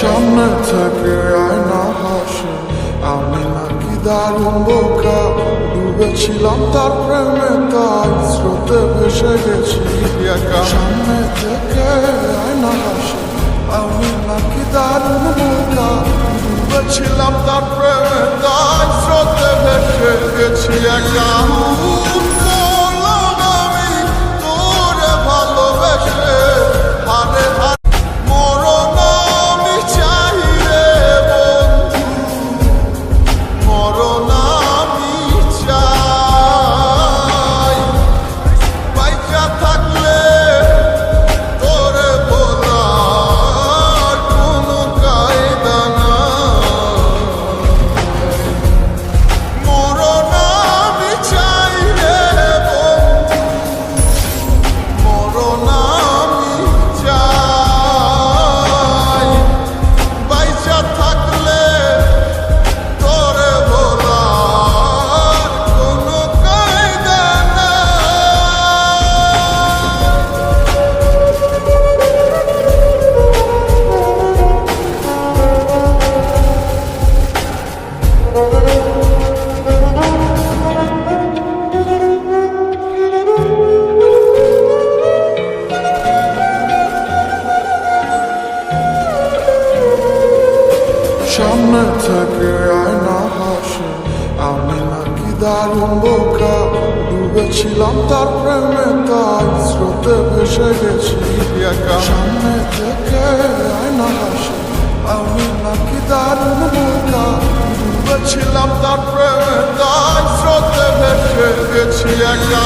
সামনে থেকে আয়না হাসে, আমি নাকি দারুণ বোকা। ডুবেছিলাম তার প্রেমে, তাই স্রোতে ভেসে গেছি একা। সামনে থেকে আয়না হাসে, আমি নাকি দারুণ বোকা। ডুবেছিলাম তার প্রেমে, তাই স্রোতে ভেসে গেছি একা। সামনে থেকে আয়না হাসে, আমি নাকি দারুণ বোকা। ডুবেছিলাম তার প্রেমে, তাই স্রোতে ভেসে গেছি একা। সামনে থেকে আয়না হাসে, আমি নাকি দারুণ বোকা। ডুবেছিলাম তার প্রেমে, তাই স্রোতে ভেসে গেছি একা।